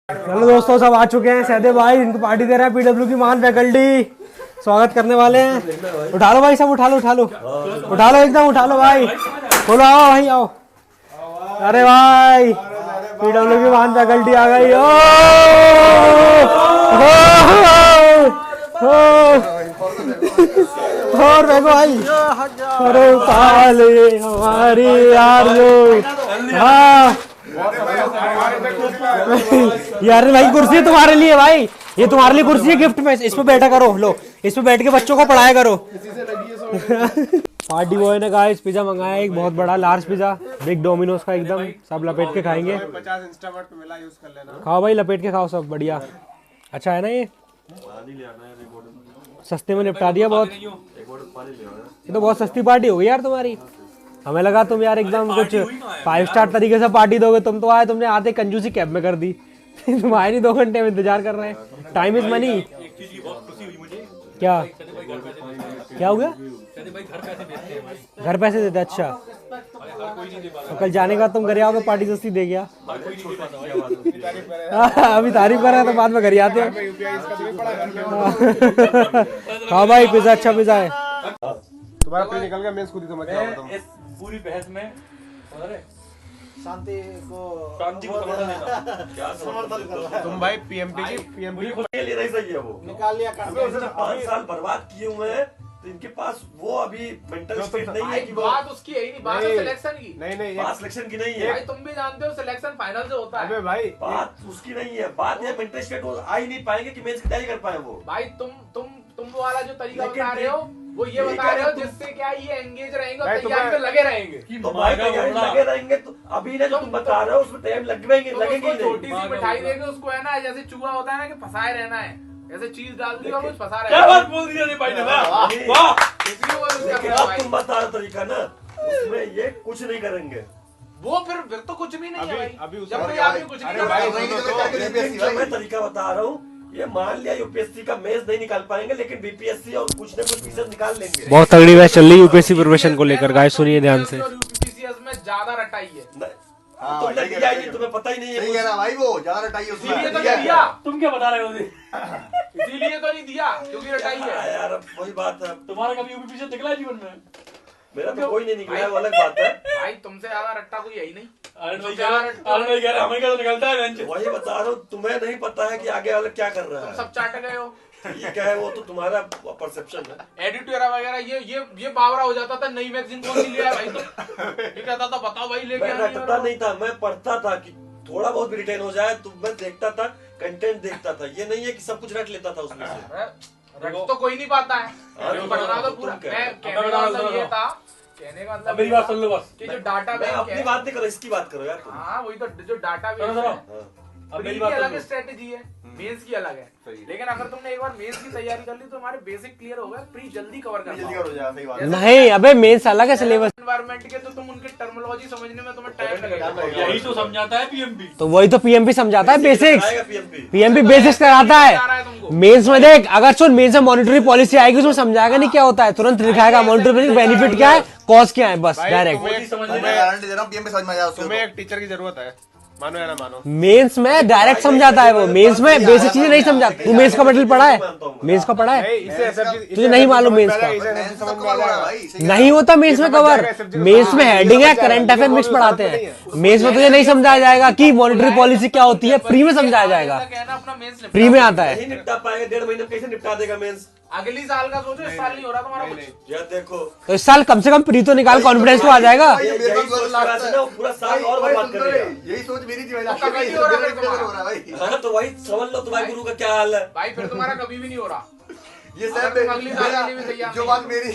चलो दोस्तों, सब आ चुके हैं। सहदेव भाई इनको पार्टी दे रहा है पीडब्ल्यू की महान फैकल्टी, स्वागत करने वाले हैं। उठा लो भाई, सब उठा लो एकदम उठा लो भाई। बोलो आओ भाई आओ। अरे भाई पीडब्ल्यू की महान फैकल्टी आ गई। और देखो भाई, अरे साले हमारी यार हाँ यार भाई कुर्सी तुम्हारे लिए भाई, ये तुम्हारे लिए कुर्सी है गिफ्ट में, इस पे बैठा करो। लो इस पे बैठ के बच्चों को पढ़ाया करो। पार्टी बॉय ने गाइस पिज्जा मंगाया, एक बहुत बड़ा लार्ज पिज्जा, बिग डोमिनोज का एकदम। सब लपेट के खाएंगे। 50 इंस्टावर्ट पे मिला, यूज कर लेना। खाओ भाई, लपेट के खाओ सब बढ़िया। अच्छा है ना ये, सस्ते में निपटा दिया बहुत। ये तो बहुत सस्ती पार्टी हो गई यार तुम्हारी। हमें लगा तुम यार एकदम कुछ 5 स्टार तरीके से पार्टी दोगे। तुम तो आए, तुमने आते कंजूसी कैब में कर दी। तुम आए नहीं, 2 घंटे में इंतजार कर रहे हैं। Time is money. क्या क्या हो गया? घर पैसे देते? अच्छा तो कल जाने का तुम घर आओगे, पार्टी सस्ती दे गया। अभी तारीफ कर रहे हैं तो बाद में घर आते हो। हाँ भाई पिज्जा अच्छा पिज्जा है। तुम्हारा पे निकल गया, मैं खुद ही समझ गया। इस पूरी बहस में शांति को समर्थन कर रहा है। तुम भाई पीएमपी के लिए नहीं सही है वो। निकाल लिया कर। उसने 5 साल बर्बाद किए हुए हैं, तो इनके पास वो अभी मेंटल स्टेट नहीं है कि वो बात उसकी है ही नहीं, बात है सिलेक्शन की। नहीं बात सिलेक्शन की नहीं है भाई तुम भी जानते हो सिलेक्शन फाइनल से होता है। अबे भाई बात उसकी नहीं है। बात ये मेंटल स्टेट वो आ ही नहीं पाएंगे कि मेंस की तैयारी कर पाए वो। भाई तुम वो वाला जो तरीका लेकिन बता रहे हो वो ये ठीक बता है रहे हो तुम- जिससे क्या ये एंगेज रहेंगे और भाई तैयारी में लगे रहेंगे। तो भाई तैयारी लगे रहेंगे, तो अभी ना जो तुम बता रहे हो उसमें टाइम लगेंगे तो लगेंगे उसको ही छोटी नहीं। सी मिठाई देके उसको है ना, जैसे चूहा होता है ना कि फंसाए रहना है, ऐसे चीज डाल दी और कुछ फंसा क्या रहना बात बोल दी रे भाई ने, वाह। इसलिए वो उसका लेकिन क्या अब भाई तुम बता रहे तरीका ना, उसमें ये कुछ नहीं करेंगे। वो फिर तो कुछ भी नहीं है भाई। अभी जब उसका- तक आदमी कुछ नहीं अरे कर भाई, रहा लेकिन जो मैं तरीका बता रहा हूँ, ये मान लिया यूपीएससी का मेंस नहीं निकाल पाएंगे, लेकिन बीपीएससी और कुछ न कुछ विषय निकाल लेंगे। बहुत तगड़ी बैच चल रही यूपीएससी प्रिपरेशन को लेकर गाइस, सुनिए ध्यान से। और यूपीपीसीएस में ज्यादा रटाई है। तुमने दिया ही नहीं, तुम्हें पता ही नहीं सही है। कह रहा भाई, वो ज्यादा रटाई उसमें। इसीलिए तो नहीं दिया, तुम क्या बता रहे हो? इसीलिए तो नहीं दिया क्योंकि रटाई है। यार अब वही बात है, तुम्हारा कभी यूपी से निकला है जीवन में? मेरा तो कोई नहीं निकला है, वो अलग बात है। भाई तुमसे ज्यादा रट्टा कोई है ही नहीं। आनंद भाई कह रहे हमें क्या तो निकलता है बेंच। वही बता रहा हूँ, तुम्हें नहीं पता है कि आगे वाला क्या कर रहा तुम है। सब चाट गए हो। ये क्या है, वो तो तुम्हारा परसेप्शन है। एडिटोरिया वगैरह ये बावरा हो जाता था। नई मैगजीन कौन सी लिया है भाई? तो ये कहता था बताओ भाई लेके मैं रटता नहीं था, मैं पढ़ता था कि थोड़ा बहुत भी रिटेन हो जाए, तो मैं देखता था, कंटेंट देखता था। ये नहीं है कि सब कुछ रट लेता था उसमें से। रट तो कोई नहीं पाता है, पढ़ना तो पूरा। तुम मैं कहने का मतलब ये था, कहने का मतलब मेरी बात सुन लो बस। कि जो डाटा मैं बैंक अपनी है, बात नहीं करो, इसकी बात करो यार तुम। हाँ वही तो, जो डाटा सुनो, बेस सुनो। है अब मेरी की बात अलग सुन स्ट्रेटेजी है, मेंस की अलग है। लेकिन अगर तुमने एक बार मेंस की तैयारी कर ली तो हमारे बेसिक क्लियर हो गए, प्री जल्दी कवर कर जल्दी करो जा, सही बात है। नहीं अबे मेंस अलग है सिलेबस। एनवायरमेंट के तो तुम उनकी टर्मिनोलॉजी समझने में तुम्हें टाइम लगेगा। यही तो समझाता है पीएमपी। तो वही तो पीएमपी समझाता है, बेसिक्स। आएगा PMP। पीएमपी बेसिक्स कराता आ है। रहा है तुमको। मेंस में देख, अगर सुन मेंस में मॉनिटरी पॉलिसी आएगी उसमें समझाएगा नहीं क्या होता है, तुरंत लिखाएगा मॉनिटरी पॉलिसी बेनिफिट क्या है, कॉस्ट क्या है, बस डायरेक्ट। मैं गारंटी दे रहा हूँ पीएम पे समझ में आ जाओ। तुम्हें एक टीचर की जरूरत है, मानो या ना मानो। मेंस में डायरेक्ट समझाता है वो, मेंस में बेसिक चीजें नहीं समझाता। तू मेंस का मटेरियल पढ़ा है? मेंस का पढ़ा है? तुझे नहीं मालूम मेंस का? नहीं होता मेंस में कवर। मेंस में हेडिंग है, करंट अफेयर मिक्स पढ़ाते हैं। मेंस में तुझे नहीं समझाया जाएगा कि मॉनिटरी पॉलिसी क्या होती है, प्री में समझाया जाएगा, कहना अपना मेंस प्री में आता है। नहीं निपटा पाएगा, 1.5 महीने में कैसे निपटा देगा मेंस? अगली साल का सोचो, इस साल नहीं हो रहा तुम्हारा कुछ। यार देखो, तो इस साल कम से कम प्री तो निकाल, कॉन्फिडेंस तो आ जाएगा। यही सोच रहा है ना, वो पूरा साल और बर्बाद करेगा। यही सोच मेरी थी भाई। कभी नहीं हो रहा है तुम्हारा। हो रहा भाई। हाँ तो वही समझ लो तुम्हारे गुरु का क्या हाल है। भाई फिर तुम्हारा कभी भी नहीं हो रहा। ये अगर सब तुम अगली साल के लिए भी तैयार जो नहीं बात मेरी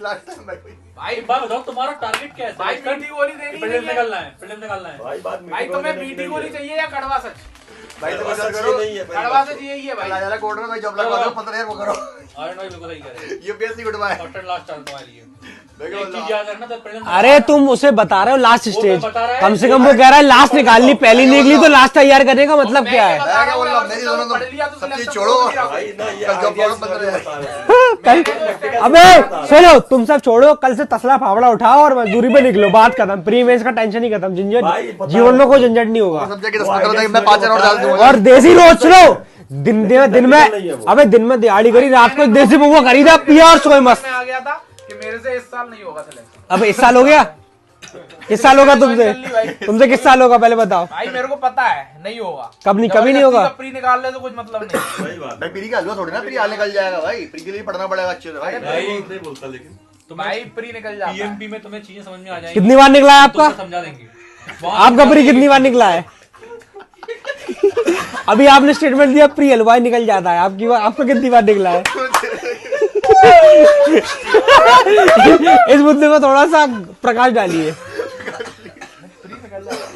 लास्ट टाइम भाई। भाई एक बात बताओ, तुम्हारा टारगेट क्या है? भाई मीठी गोली देनी प्रीलिम नहीं है। निकलना है, प्रीलिम निकालना है। भाई बात भाई तुम्हें मीठी गोली चाहिए या कड़वा सच? भाई तो कड़वा सच सच करो। नहीं है भाई। कड़वा सच यही है भाई। लाला कोर्ट में भाई जॉब लगवा दो, 15,000 वो करो। आनंद भाई बिल्कुल सही कह रहे हैं। UPSC good bye. First and last chance तुम्हारे लिए। एक चीज याद रखना, जब प्रेजेंट अरे तुम उसे बता रहे हो लास्ट वो स्टेज, बता रहा है, कम से कम वो कह रहा है लास्ट निकालनी, पहली निकली तो लास्ट तैयार करने का मतलब क्या है? मैं क्या बोल रहा हूँ, मेरी दोनों पढ़ लिया तो सब चीज selection छोड़ो, हो गया। भाई ना ये कल जॉब ideas प्रॉब्लम बंद वाले रहे। बता रहे थे। कल अबे सुनो, तुम सब छोड़ो, कल से तसला फावड़ा उठाओ और मजदूरी पे निकलो, बात खत्म, प्री मेंस का टेंशन ही खत्म, भाई, झंझट बता जीवन में कोई झंझट नहीं होगा। सब जगह 10 करो, मैं 5 और डाल दूंगा। और देसी रोज सुनो, दिन नहीं में है वो। अबे दिन में दिहाड़ी करी, रात को देसी बुआ खरीदा, पिया और सोए मस्त। मैं आ गया था कि मेरे से इस साल नहीं होगा सिलेक्शन। अब इस साल हो गया, किस साल होगा तुमसे? तुमसे किस साल होगा पहले बताओ? भाई मेरे को पता है नहीं होगा। कभी नहीं होगा। प्री निकाल ले तो कुछ मतलब नहीं। सही बात भाई प्री का हलवा थोड़ी ना, प्री हाल निकल जाएगा भाई, प्री के लिए पढ़ना पड़ेगा अच्छे से भाई। भाई नहीं बोलता लेकिन भाई प्री निकल जाता है। पीएमपी में तुम्हें चीजें समझ में आ जाएंगी, कितनी बार निकला है आपका? तुमको समझा देंगे। आपका प्री कितनी बार निकला है? अभी आपने स्टेटमेंट दिया प्री हलवाई निकल जाता है, आपका कितनी बार निकला है? इस मुद्दे को थोड़ा सा प्रकाश डालिए,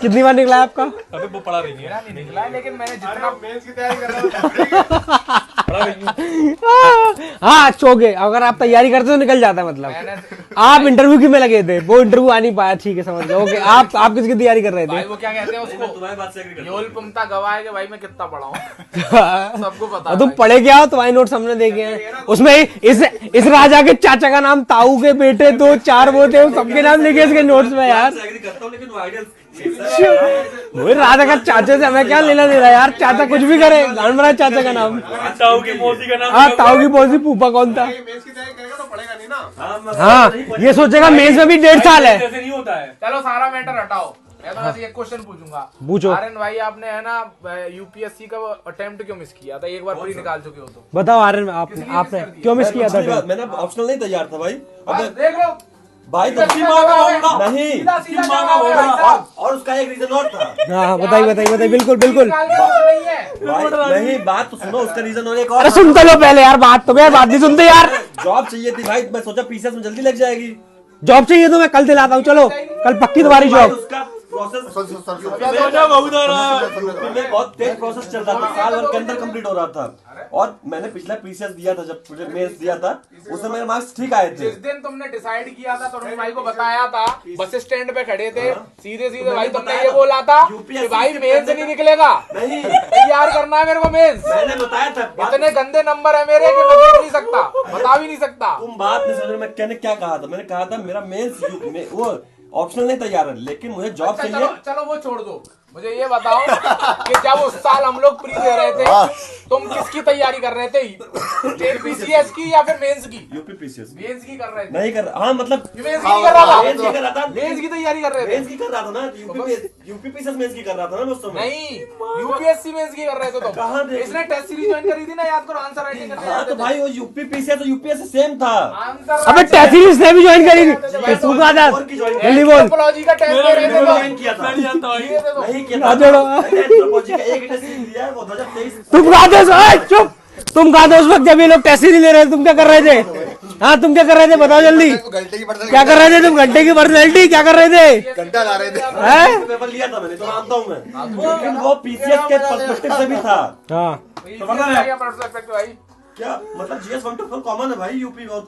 कितनी बार निकला है आपका? अबे वो पढ़ा रही है, मेरा नहीं निकला है, लेकिन मैंने जितना मेंस की तैयारी कर रहा हूँ। पढ़ा रही है। हाँ चोगे, अगर आप तैयारी करते हो तो निकल जाता है मतलब। मैंने आप इंटरव्यू की में लगे थे, वो इंटरव्यू आ नहीं पाया, ठीक है समझ गया। ओके, आप किसकी तैयारी कर रहे भाई थे? वो क्या कहते हैं मैं उसको, तुम्हारी बात से एग्री करता हूँ। योल पुमता गवाह है कि भाई मैं कितना पढ़ा हूँ। सबको पता और है तुम भाई। पढ़े क्या हो? तुम्हारे नोट्स हमने देखे हैं, उसमें इस राजा के चाचा का नाम, ताऊ के बेटे 2-4 वो थे, वो सबके नाम लिखे इसके नोट्स में यार। मैं एग्री करता हूँ लेकिन वो आइडियल वो राजा का चाचा से हमें क्या लेना देना यार, चाचा कुछ भी करे, गांड बना चाचा का नाम। ताऊ की मौसी का नाम हाँ, ताऊ की पौसी फूफा कौन था? मेंस की तैयारी करेगा तो पढ़ेगा नहीं ना। हाँ, ये सोचेगा मेंस में भी 1.5 साल है। ऐसे नहीं होता है। चलो सारा मैटर हटाओ, मैं तो बस एक क्वेश्चन पूछूंगा। पूछो। आर्यन भाई आपने है ना यूपीएससी का अटेम्प्ट क्यों मिस किया था? एक बार प्री निकाल चुके हो तो बताओ आर्यन, आपने क्यों मिस किया था? मैंने ऑप्शनल नहीं तैयार था भाई। बस अबे देख लो भाई सीधा तब सीधा जवाब है। नहीं, सीधा सीधा सीधा जवाब है भाई होगा। साहब। और उसका एक रीजन और था हाँ बताइए, बिल्कुल बिल्कुल। निकाल के तो नहीं है। भाई, नहीं बात तो सुनो, उसका रीजन और एक और अरे सुन तो लो पहले यार, बात तो यार, बात नहीं सुनते यार। जॉब चाहिए थी भाई, मैं सोचा पीसीएस में जल्दी लग जाएगी। जॉब चाहिए तो मैं कल दिलाता हूँ, चलो कल पक्की तुम्हारी भाई, जॉब। उसका प्रोसेस सुन में बहुत तेज प्रोसेस चल रहा था, साल भर के अंदर कंप्लीट हो रहा था। और मैंने पिछला पीसीएस दिया था, जब मुझे मेंस दिया था उसमें मेरे मार्क्स ठीक आए थे। जिस दिन तुमने डिसाइड किया था, तुमने भाई को बताया था, बस स्टैंड पे खड़े थे, सीधे सीधे भाई तुमने ये बोला था कि भाई मेंस नहीं निकलेगा, नहीं, तैयार करना है मेरे को मेंस। मैंने बताया था इतने गंदे नंबर है मेरे कि मैं देख नहीं सकता, बता भी नहीं सकता। तुम बात नहीं समझ रहे। मैंने क्या कहा था? मैंने कहा था मेरा मेंस वो ऑप्शनल नहीं तैयार है, लेकिन मुझे जॉब अच्छा, चाहिए। चलो वो छोड़ दो, मुझे ये बताओ कि जब उस साल हम लोग प्री दे रहे थे, तुम किसकी तैयारी कर रहे थे? पीसीएस की या फिर मेंस की? यूपी पीसीएस मेंस की कर रहे थे। नहीं कर रहा। हाँ मतलब मेंस की कर रहा था, मेंस की कर रहा था, मेंस की तैयारी कर रहे थे। मेंस की कर रहा था ना, यूपी पीसीएस मेंस की कर रहा था ना मैं उस समय। नहीं, यूपीएससी मेंस की कर रहे थे तुम। कहाँ देख- इसने टेस्ट सीरीज ज्वाइन करी थी ना, याद करो, आंसर राइटिंग करने हाँ जाते तो थे। भाई वो यूपी पीसीएस और यूपीएससी सेम था। आंसर अबे टेस्ट ने भी ज्वाइन करी थी, तू कहा था? और की ज्वाइन जल्दी बोल। एंथ्रोपोलॉजी का टेस्ट दे रहे थे ज्वाइन तुम। किया था। मैं नहीं जानता भाई। दिए थे तुम। नहीं किया ना था। जोड़ो। मैंने एंथ्रोपोलॉजी का एक टेस्ट दिया है, वो 2023। तुम कहा थे चुप, तुम कहा थे उस वक्त जब ये लोग टेस्ट ही नहीं ले रहे थे, तुम क्या कर रहे थे? हाँ तुम क्या कर रहे थे बताओ जल्दी, घंटे की पर्सनल क्या कर रहे थे तुम? घंटे की पर्सनैलिटी क्या कर रहे थे? घंटा ला रहे थे। हैं? पेपर लिया था मैंने, तो मानता हूँ मैं, लेकिन वो पीसीएस के पर्सपेक्टिव से भी था। हाँ तो पता है क्या पर्सपेक्टिव भाई? क्या मतलब जीएस 1 to 4 कॉमन है भाई यूपी और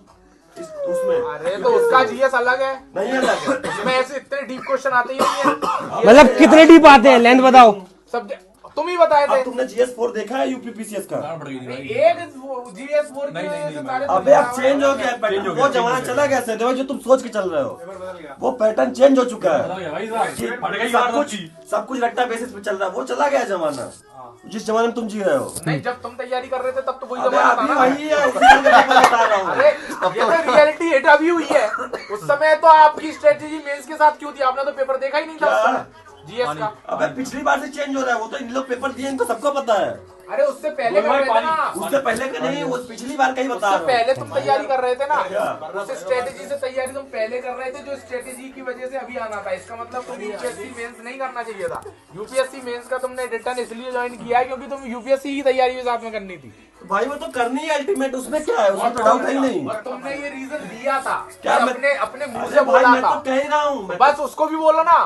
उसमें अरे तो उसका जीएस अलग है, नहीं अलग है। इसमें ऐसे इतने डीप क्वेश्चन आते ही नहीं है। मतलब कितने डीप आते हैं, लेंथ बताओ। सब तुम ही बताए थे। अब तुमने जीएस 4 देखा है यूपी पीसीएस का? पढ़ गई थी भाई। एक जीएस 4 नहीं, नहीं, नहीं, सारे अबे अब चेंज हो गया पैटर्न, वो जमाना चला गया सर, जो तुम सोच के चल रहे हो वो पैटर्न चेंज हो चुका पता है। गया भाई साहब, कि पढ़ गई सब बात कुछ होती। सब कुछ रट्टा बेसिस पे चल रहा है, वो चला गया जमाना जिस जमाने में तुम जी रहे हो। नहीं, जब तुम तैयारी कर रहे थे तब तो वही अबे जमाना अभी था ना। वही है, उसी का मैं बता रहा हूँ। अरे ये तो रियलिटी हिट अभी हुई है, उस समय तो आपकी स्ट्रेटेजी मेंस के साथ क्यों थी? आपने तो पेपर देखा ही नहीं था उस क्या? समय जीएस का। अबे पिछली बार से चेंज हो रहा है, वो तो इन लोग पेपर दिए, इनको सबको पता है। अरे उससे पहले कर रहे थे ना, उससे पहले का नहीं, वो पिछली बार का ही बता उससे रहा हूँ। पहले तुम तैयारी कर रहे थे ना, क्या? उस स्ट्रेटेजी से तैयारी तुम पहले कर रहे थे, जो स्ट्रेटेजी की वजह से अभी आना था। इसका मतलब तुम यूपीएससी मेंस नहीं करना चाहिए था। यूपीएससी मेंस का तुमने रिटर्न इसलिए ज्वाइन किया है क्योंकि तुम यूपीएससी की तैयारी भी साथ में करनी थी। भाई वो तो करनी है अल्टीमेट, उसमें क्या है, उसमें तो डाउट है ही नहीं। और तुमने ये रीजन दिया था, क्या मैं- अपने अपने मुंह अरे से भाई बोला मैं था। तो कह ही रहा हूँ, मैं बस उसको भी बोलो ना,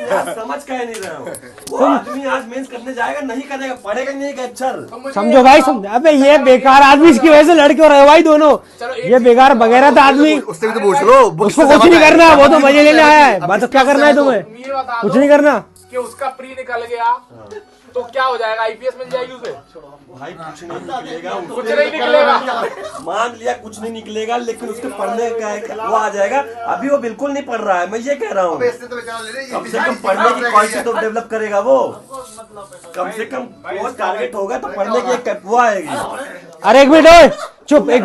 यार समझ कह नहीं रहा हूँ। वो आदमी आज मेंस करने जाएगा, नहीं करेगा, पढ़ेगा नहीं एक अक्षर। समझो भाई, समझो। अबे ये बेकार आदमी, इसकी वजह से लड़के हो रहे हो भाई दोनों। ये बेकार बगैरह था आदमी, उससे भी तो पूछ लो। उसको कुछ नहीं करना, वो तो मजे लेने आया है। बात तो क्या करना है तुम्हें, ये बता कुछ दो नहीं करना। कि उसका प्री निकल गया तो क्या हो जाएगा, आईपीएस मिल जाएगी उसे? भाई कुछ नहीं निकलेगा, कुछ नहीं निकलेगा। मान लिया कुछ नहीं निकलेगा, लेकिन उसके पढ़ने का वो आ जाएगा। अभी वो बिल्कुल नहीं पढ़ रहा है, मैं ये कह रहा हूँ। इससे तो बेचारा ले ले, ये कम से कम पढ़ने की क्वालिटी तो डेवलप करेगा वो। कम से कम वो टारगेट होगा तो पढ़ने की एक वो आएगी। अरे एक मिनट ओए, चुप। एक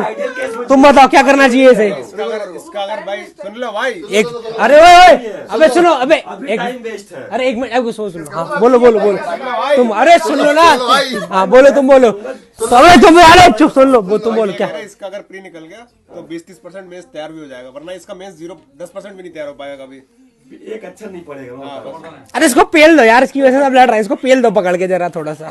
तुम बताओ क्या करना चाहिए इसे। इसका अगर भाई सुन लो भाई, एक अरे ओए, अबे सुनो, अबे अभी एक, टाइम वेस्ट है। अरे एक मिनट, अब सुनो। हाँ बोलो बोलो बोलो तुम। अरे सुन लो ना, हाँ बोलो, तुम बोलो। अरे तुम यार चुप, सुन लो, वो तुम बोलो क्या। इसका अगर प्री निकल गया तो 20-30% मेंस तैयार भी हो जाएगा, वरना इसका मेंस 0-10% भी नहीं तैयार हो पाएगा कभी। एक अक्षर नहीं पढ़ेगा। अरे इसको पेल दो यार, इसकी वजह से सब लड़ रहे हैं। इसको पेल दो पकड़ के जरा थोड़ा सा।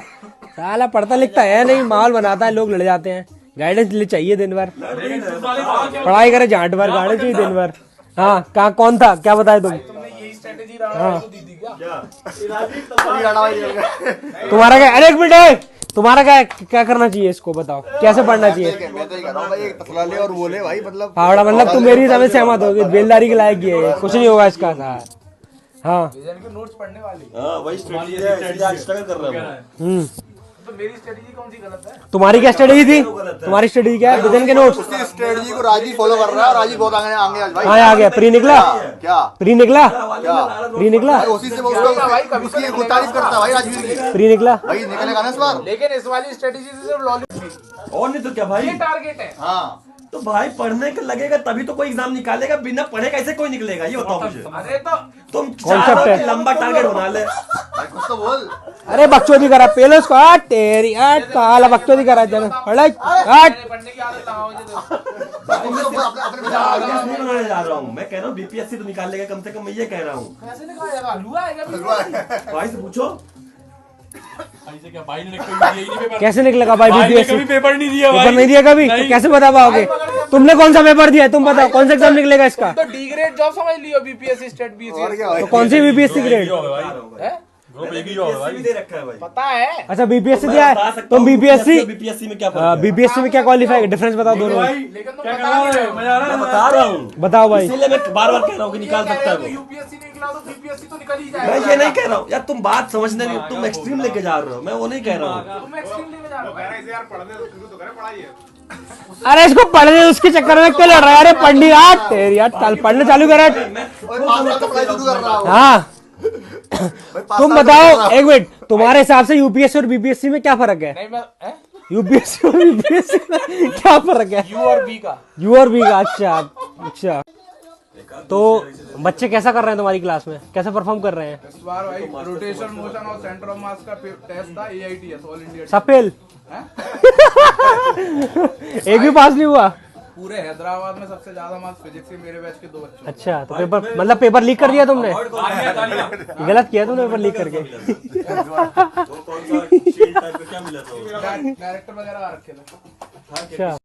साला पढ़ता लिखता है नहीं, माहौल बनाता है, लोग लड़ जाते हैं। गाइडेंस ले चाहिए दिन भर, पढ़ाई करे जाट भर, गाइडेंस चाहिए दिन भर। हाँ कहाँ कौन था, क्या बताए तुम? तुमने यही स्ट्रेटेजी राणा भाई को दी थी क्या? तुम्हारा क्या? अरे एक मिनट, तुम्हारा क्या करना चाहिए इसको बताओ, कैसे पढ़ना चाहिए? मैं तो ये कह रहा हूँ भाई, एक तसला ले और बोले भाई, मतलब फावड़ा, मतलब तुम मेरी समझ सहमत होगी, बेलदारी के लायक ये है, कुछ नहीं होगा इसका। हाँ विजन के नोट्स पढ़ने वाली। हाँ वही स्ट्रेटजी है, इसलिए आज स्ट्रगल कर रहा हूँ। तो मेरी स्ट्रेटेजी कौन सी गलत है? तुम्हारी क्या स्ट्रेटेजी थी? तुम्हारी स्ट्रेटेजी क्या है? विजन के नोट्स। उसकी स्ट्रेटजी को राजी फॉलो कर रहा है, और राजी बहुत आगे आगे आज भाई। हाँ आ गया, प्री निकला, क्या प्री निकला, क्या प्री निकला, भाई, उसी से वो उसकी खुद तारीफ करता है भाई राजवीर की। प्री निकला। भाई निकलेगा ना इस बार। लेकिन इस वाली स्ट्रेटेजी से सिर्फ लॉलीपॉप और नहीं तो क्या भाई? ये टारगेट है। हाँ तो भाई पढ़ने का लगेगा तभी तो कोई एग्जाम निकालेगा, बिना पढ़े कैसे कोई निकलेगा, ये बताओ मुझे। अरे तो तुम Concept चाहो है। कि लंबा टारगेट बना ले। भाई कुछ तो बोल। अरे बकचोदी करा पहले उसको। हट तेरी, हट काला बकचोदी करा जरा, हट हट। पढ़ने की आदत लगाओ मुझे तो। अपने आगे नहीं बनाने जा रहा हूँ, मैं कह रहा हूँ बीपीएससी तो निकाल लेगा कम से कम, मैं ये कह रहा हूँ। कैसे निकालेगा? हलवा है क्या? भाई से पूछो। भाई से क्या, भाई ने कभी दिया ही नहीं पेपर। कैसे निकलेगा भाई भाई ने बीपीएससी? कभी पेपर नहीं दिया पेपर भाई। नहीं दिया कभी, तो कैसे बता पाओगे? तुमने कौन सा पेपर दिया है? तुम बताओ कौन सा एग्जाम निकलेगा इसका? तो डी ग्रेड जॉब समझ लियो, बीपीएससी स्टेट और बीसीएस। क्या भाई? तो कौन सी बीपीएससी ग्रेड? है? ग्रुप एक ही जॉब है बीपीएससी भी भाई। दे रखा है भाई। पता है। अच्छा बीपीएससी मैं दिया बता है, सकता तुम हूँ बीपीएससी बीपीएससी में क्या फर्क है। बीपीएससी में क्या क्वालिफाई, डिफरेंस बताओ दोनों में। लेकिन तुम क्या बता कर रहा नहीं रहे है, हो। मजा आ रहा मैं है? बता रहा हूँ, बताओ भाई। इसीलिए मैं बार बार कह रहा हूँ कि निकाल सकता है वो। यूपीएससी निकला तो बीपीएससी तो निकल ही मैं जाएगा। ये नहीं कह रहा हूँ यार, तुम बात समझने नहीं, तुम एक्सट्रीम लेके जा रहे हो, मैं वो नहीं कह रहा हूँ। तुम एक्सट्रीम लेके जा रहे हो। इसे यार पढ़ने तो शुरू तो करें पढ़ाई है। अरे इसको पढ़ने, उसके चक्कर में क्यों लड़ रहा है? अरे पढ़नी हट तेरी, यार पढ़ने चालू करा। और 5 साल से पढ़ाई शुरू कर रहा हूँ। हाँ भाई, 5 तुम साल से बताओ पढ़ रहा हूँ। एक मिनट, तुम्हारे हिसाब से यूपीएससी और बीपीएससी में क्या फर्क है? नहीं मैं यूपीएससी और बीपीएससी में क्या फर्क है? यू और बी का। यू और बी का? अच्छा अच्छा। तो बच्चे कैसा कर रहे हैं तुम्हारी क्लास में, कैसे परफॉर्म कर रहे हैं? इस बार भाई रोटेशन मोशन और सेंटर ऑफ मास का टेस्ट था, एआईटीएस ऑल इंडिया। सब फेल? एक भी पास नहीं हुआ? पूरे हैदराबाद में सबसे ज्यादा मार्क्स फिजिक्स के मेरे बैच के 2 बच्चों। अच्छा तो पेपर, मतलब पेपर लीक कर दिया तुमने? तालियां। गलत किया तुमने पेपर लीक करके। कौन सा शील्ड टाइप का क्या मिला था वो? डायरेक्टर वगैरह आ रखे थे। अच्छा